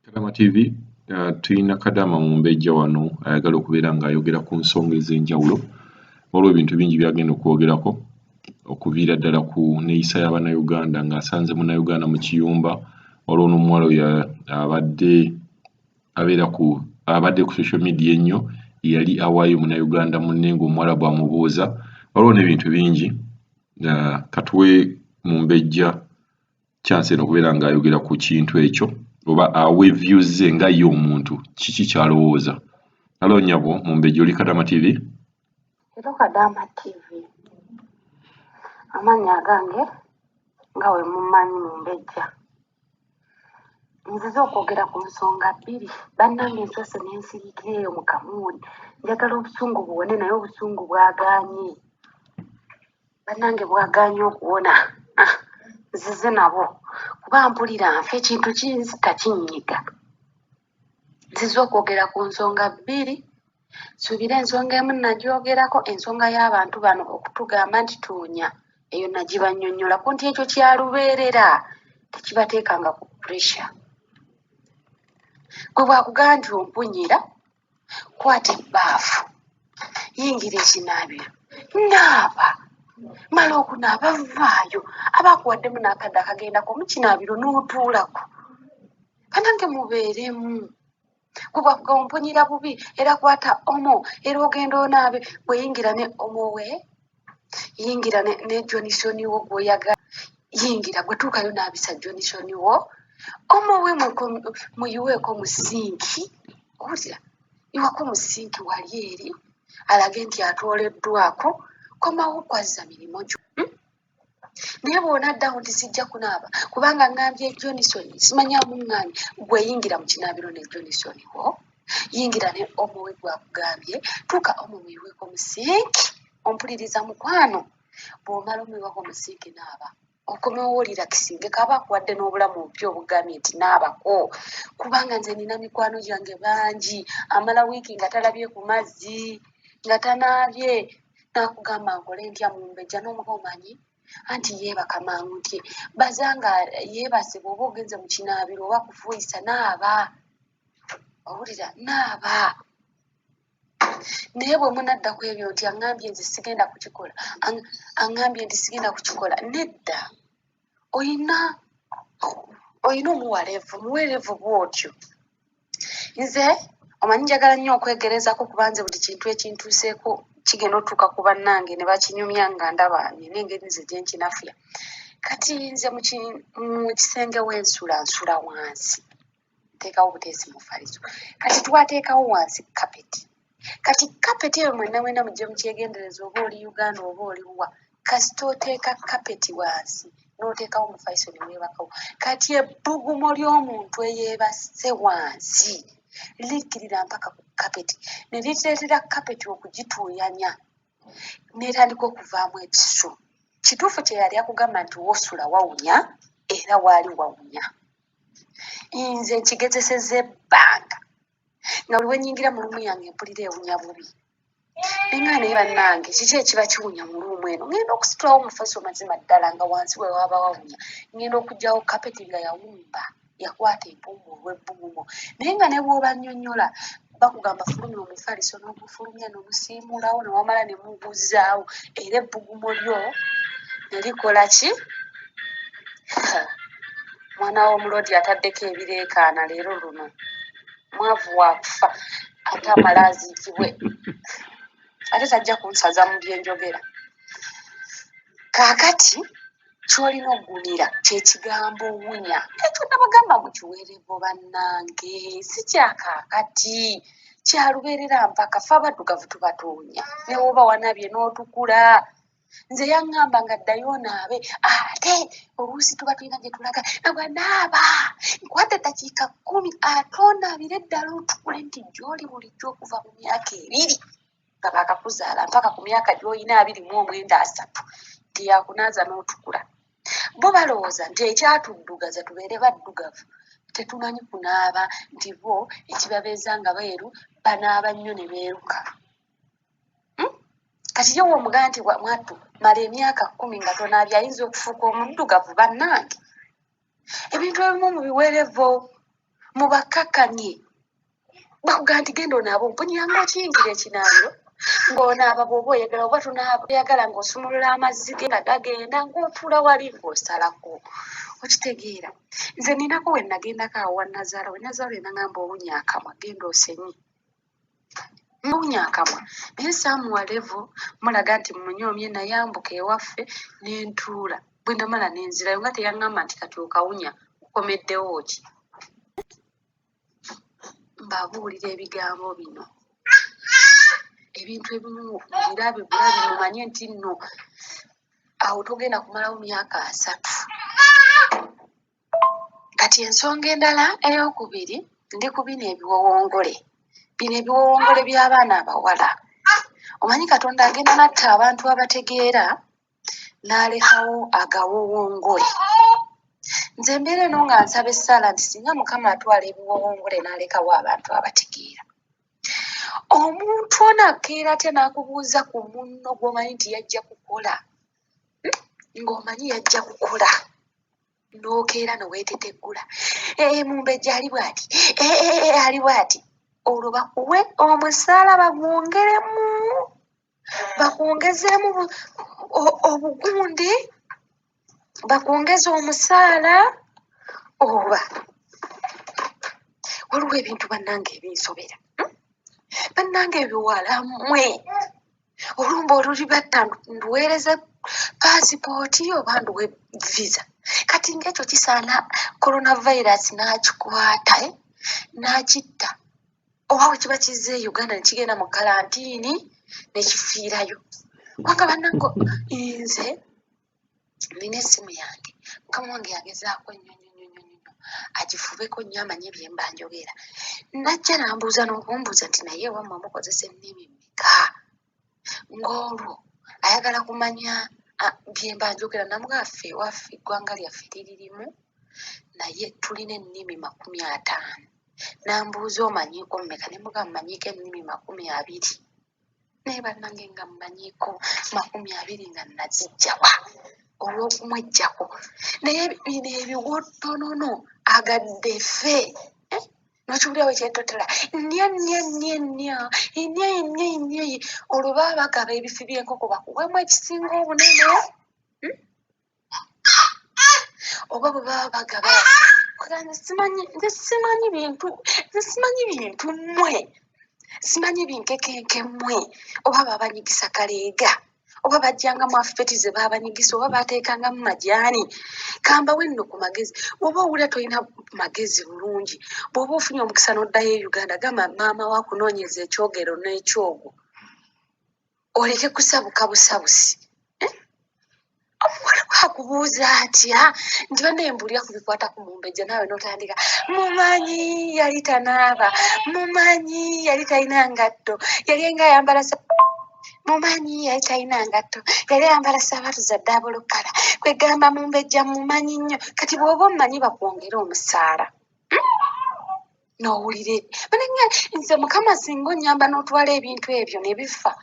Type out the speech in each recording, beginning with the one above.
Kadama TV tuyina Kadama Mumbejja wano ayagala okubeera ng'ayogera ku nsonga ez'enjawulo waliwo ebintu bingi by'agenda okwogerako okuviira ddala ku neeyisa y'Abannayuganda ng'asanze Munnayuganda mu kiyumba waliwo n'omuwala oyo abadde ku social media ennyo yali awaayo Munnayuganda munne ng'omuwala bw'amubuuza waliwo n'ebintu bingi katuwe Mumbejja chance eno okubeera ng'ayogera ku kintu ekyo oba awe views ze nga ye omuntu kiki ky'alowooza. Halo nnyabo Mumbejja oli Kadama TV? Ero Kadama TV. Amannya gange nga we mumanyi Mumbejja. Nzize okwogera ku nsonga bbiri. Bannange ensose n'ensirikira eyo mu kamuuli. Njagala obusungu buwone naye obusungu bwagaanye. Bannange bwagaanye okuwona. Nzize nabo kuba mpulira nfe ekintu kinzita kinnyiga. Nzize okwogera ku nsonga bbiri. Suubira ensonga emu nagyogerako, ensonga y'abantu bano okutugamba nti tuunya eyo nagibannyonnyola ku nti ekyo kyalubeerera tekibateekanga ku pressure. Gwe bwakugamba nti ompunyira kwata ebbaafu yingira ekinaabiro naaba mala okunaaba vaayo aba akuwaddemu n'akadde akagendako mu kinaabiro n'otuulako. Bannange mubeeremu. Gwe bwakugamba ompunyira bubi era kwata omo era ogenda onaabe bweyingira ne omo we yingira ne Johnson wo gw'oyagala yingira gwe tuukayo naabisa Johnson wo omo we muyiweeko mu sinki owulira iwako mu sinki wali eri alage nti atooleddwako komawo kwazza mirimu gyo. Naye bw'onaddawo nti sijja kunaaba kubanga ngambye Johnson simanyaamu ŋŋaanyi gwe yingira mu kinaabiro ne Johnson wo yingira ne omo we gwakugambye tuuka omo muyiweeko mu sinki ompuliriza mukwano bw'omala omuyiwako mu sinki naaba okomewo olira kisinge kaba akuwadde n'obulamu obupya obugambye nti naabako kubanga nze nina mikwano gyange bangi amala wiiki nga talabye ku mazzi nga tanaabye nakugamba nkole ntya Mumbejja n'omukomanyi anti yeebaka mangu ntye bazanga yeebase bw'oba ogenze mu kinaabiro oba kufuuyisa naaba owulira naaba. Naye bwe munadda ku ebyo nti aŋŋambye nze sigenda kukikola aŋŋambye nti sigenda kukikola nedda oyina omuwalevu muweerevu bw'otyo. Nze omanyi njagala nnyo okwegerezako kuba nze buli kintu ekintuuseeko kigenda otuuka ku bannange ne bakinyumya nga ndaba nina engeri nze gye nkinafuya. Kati nze mu kisenge w'ensula nsula wansi nteekawo buteesi mu faliso kati twateekawo wansi kapeti. Kati kapeti eyo mwenna mujje mukyegendereza oba oli Uganda oba oli wa kasita oteeka kapeti wansi n'oteekawo mufaliso ne weebakawo kati ebbugumo ly'omuntu eyeebase wansi likkirira mpaka ku kapeti ne liteetera kapeti okugituuyanya n'etandika okuvaamu ekisu. Kituufu kye yali akugamba nti wosula wawunya era waali wawunya. Nze nkigezesezza ebbanga nga buli wenyingira mu lumu yange mpulira ewunya bubi. Nenga naye bannange kiki ekiba kiwunya mu lumu eno? Ngenda okusitulawo mufaliso mazima ddala nga wansi we waba wawunya ngenda okugyawo kapeti nga yawumba yakwata empumbu olw'ebbugumo. Naye nga ne bw'oba nnyonnyola bakugamba fulumya omufaliso n'ogufulumya n'ogusiimuulawo ne wamala ne muguzzaawo era ebbugumo lyo ne likola ki? Mwana w'omulodi ataddeko ebireekaana leero luno mwavu waakufa ate amala aziikibwe ate tajja kunsaza mu bye njogera. Kaakati ky'olina oggumira kye kigambo wunya. Ekyo nabagamba mukiweerevo bannange si kya kaakati kyalubeerera mpaka ffe abaddugavu tubatuunya ne woba wanabye n'otukula. Nze yaŋŋamba nga ddayo onaabe ate oluusi tuba tulina gye tulaga nabwe naaba nkwate eddakiika 10 ate onaabire eddala otukule nti gy'oli bulijjo okuva mu myaka 2 nga baakakuzaala mpaka ku myaka gy'olina 29 nti yakunaaza n'otukula. Bo balowooza nti ekyatuddugaza tubeere baddugavu tetumanyi kunaaba nti bo ekibabeeza nga beeru banaaba nnyo ne beeruka. Kati ye w'omugamba nti mwattu mala emyaka 10 nga tonaabye ayinza okufuuka omuddugavu bannange. Ebintu ebimu mu biweerevo mubakkakkanye bakugaa nti genda onaaba ompunyira ng'okiyingira ekinaabiro ng'onaaba bw'oba oyagala oba toyagala ng'osumulula amazzi ge nga gagenda ng'otuula wali ng'osalako okitegeera. Nze ninako we nagendako awo wa Nazaala we Nazaala enagamba owunya akamwa genda osenye muwunya akamwa naye saamuwa levo mulaga nti mumunyoomye nayambuka ewaffe nentuula bwe ndamala nenzirayo nga teyaŋŋamba nti kati okawunya ukomeddewo ki. Mbabuulira ebigambo bino ebintu ebimu mubirabe bulabi mumanye nti nno awo togenda kumalawo myaka 3. Kati ensonga endala ey'okubiri ndi ku bino ebiwowongole by'abaana abawala. Omanyi Katonda agenda natta abantu abategeera n'alekawo agawowongole. Nze mbeera eno nga nsaba essaala nti singa Mukama atwala ebiwowongole n'alekawo abantu abategeera. Omuntu ono akeera atya n'akubuuza ku munno gw'omanyi nti yajja kukola ng'omanyi yajja kukola n'okeera neweeteteggula mumbejja ali bw'ati ali bw'ati olwo bakuwe omusaala bakwongezeemu obugundi bakwongeza omusaala oba waliwo ebintu bannange ebinsobera bannange ebiwala mmwe olumba oluli batta nduweereza paasipooti oba nduwe visa kati ng'ekyo kisaana coronavirus n'akikwata n'akitta oba we kiba kizze e Uganda ne kigenda mu kalantiini ne kifiirayo wanga bannange nze nina essimu yange mukama wange yagezaako nnyo agifubeko nnyo amanye bye mba njogera najja n'ambuuza n'okumbuuza nti naye wamma mukozesa ennimi mmeka ng'olwo ayagala kumanya bye mba njogera namugaffe ewaffe eggwanga lyaffe liririmu naye tulina ennimi 50 n'ambuuza omanyiiko mmeka ne mugamba mmanyiiko ennimi 20 naye bannange nga mmanyiiko 20 nga nazijjawa olw'okumwejjako naye bino ebiwottonono agadde ffe nokiwulira we kyetotera nnyo olwo baba bagaba ebifi by'enkoko bakuwemu ekisinga obunene oba bwe baba bagaba nze simanyi bintu mmwe simanyi binkekenke mmwe oba babanyigisa kaleega oba bajjanga mu afeti ze babanyigisa oba bateekangamu majaani kambawe nno ku magezi bw'oba owulira tolina magezi bulungi bw'oba ofunye omukisa n'oddayo e Uganda gamba maama wa kunoonyeza ekyogero n'ekyogo oleke kusabuka busabusi omuwala bwakubuuza atya nti bannaye mbuulira ku bikwata ku mumbejja naawe n'otandika mumanyi yali tanaaba mumanyi yali talina ngatto yali nga ayambala mumanyi yali talina ngatto yali ayambala sabaatu za daabulukala kwegamba mumbejja mumanyi nnyo kati bw'oba omumanyi bakwongera omusaala n'owulire nze Mukama singa onnyamba n'otwala ebintu ebyo ne bifa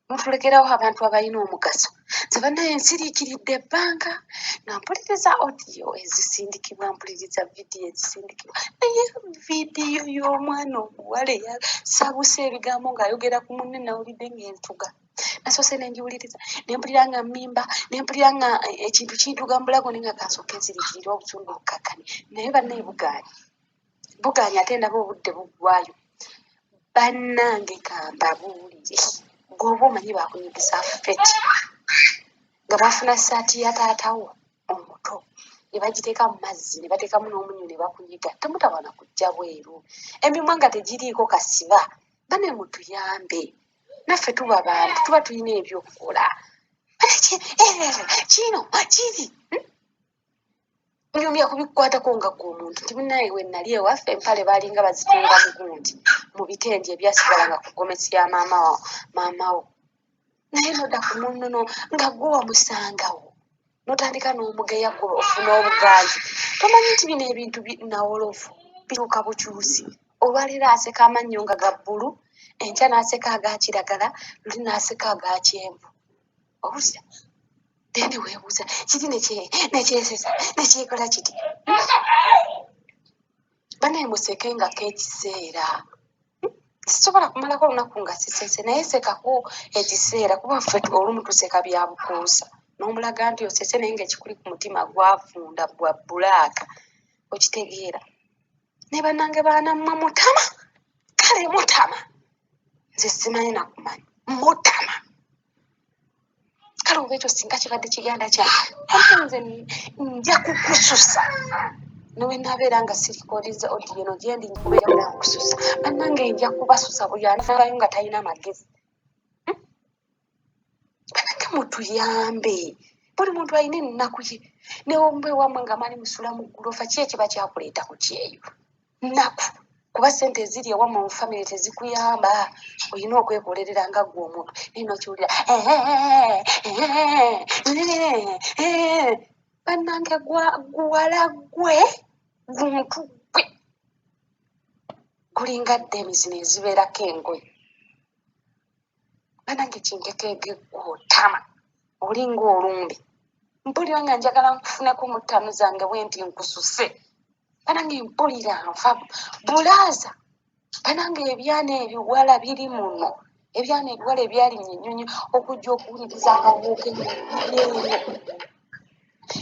notulekerawo abantu abalina omugaso nze bannaye nsiriikiridde ebbanga nga mpuliriza odiyo ezisindikibwa mpuliriza vidiyo ezisindikibwa naye vidiyo y'omwana omuwala eyasabuse ebigambo ng'ayogera ku munne nawulidde ng'entuga nasoose nenjiwuliriza nempulira nga mmimba nempulira nga ekintu kintuga mu bulago nenga kansooka enzirikirira obusungu bukakkane naye bannaye bugaanya ate ndaba obudde buggwayo bannange kambabuulire bw'oba omanyi bakunyigisa feti nga bafuna saati ya taatawo omuto ne bagiteeka mu mazzi ne bateekamu n'omunyu ne bakunyiga temutawana kujja bweru emimwa nga tegiriiko kasiba bane mutuyambe naffe tuba bantu tuba tulina ebyokukola kino kiri nyumya kubikwatako nga gwomuntu nti munaye we nali ewaffe empale baalinga bazitunga mugundi mu bitengi ebyasigalanga ku gomesi ya maamawo naye nodda ku munnono nga gwe wamusangawo notandika n'omugeya gwe ofuna obuganzi tomanyi nti bino ebintu nawolovu biruka bukyusi olwaleero aseka amannyo nga ga bbulu enkya n'aseka aga kiragala luli n'aseka aga kyenvu obulya deni weebuuza kiri nekyesesa nekyekola kiti banaye museke nga k'ekiseera sisobola kumalako olunaku nga sisese naye sekako ekiseera kuba ffe olumu tuseka bya bukuusa n'omulaga nti osese naye ngaekikuli ku mutima gwafunda bwa bulaaka okitegeera ne bannange baanammwe mutama kale mutama nze simanyi nakumanyi mutama kale oba ekyo singa kibadde kiganda kyange nze nja kukususa nowe nabeera nga sirikodiza odiyeno gyendi nkubeera kususa bannange nja kubasusa buli anaayo nga talina magezi bannange mutuyambe buli muntu alina ennaku ye newombe wamwe nga mani musula mu gulofa ki ekiba kyakuleeta ku kyeyo nnaku kuba sente eziri ewamwe mu famire tezikuyamba olina okwekolerera nga gwe omuntu naye nokiwulira bannange gwala gwe guntu gwe gulinga ddemi zino ezibeerako engoye bannange kinkekege gwotama olinga olumbe mpulira nga njagala nkufuneko mu ttaanu zange bwenti nkususe bannange mpulira nfa bulaaza bannange ebyana ebiwala biri muno ebyana ebiwala ebyalinya ennyonyi okujja okuwuliriza akawuuka ennyonyi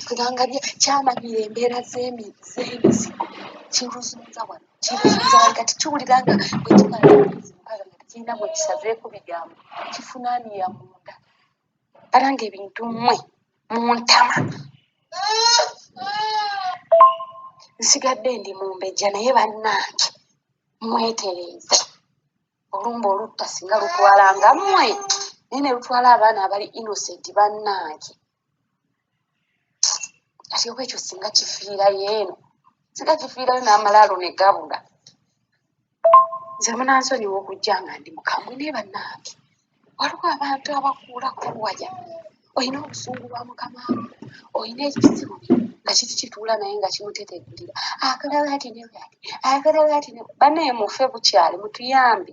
kuganga kyamanyira embeera z'emizigo kiruzunza wano kiruzunza wali kati kiwulira nga bwe kimala empaga nga tekirina bwe kisazeeko bigambo kifunaaniya munda bannange ebintu mmwe muntama nsigadde ndi mu mbejja naye bannange mwetereeze olumba olutta singa lutwalanga mmwe naye ne lutwala abaana abali innocent bannange ati oba ekyo singa kifiirayo eno singa kifiirayo n'amalaalo ne gabula nze munansonyiwa okujja nga ndi mukambwe naye bannange waliwo abantu abakuula kuwaja olina obusungu bwa mukama olina ekizibu nga kituula naye nga kimutetekulira akalawo ati ne bwati akalawo ati ne bannaye mufe bukyali mutuyambe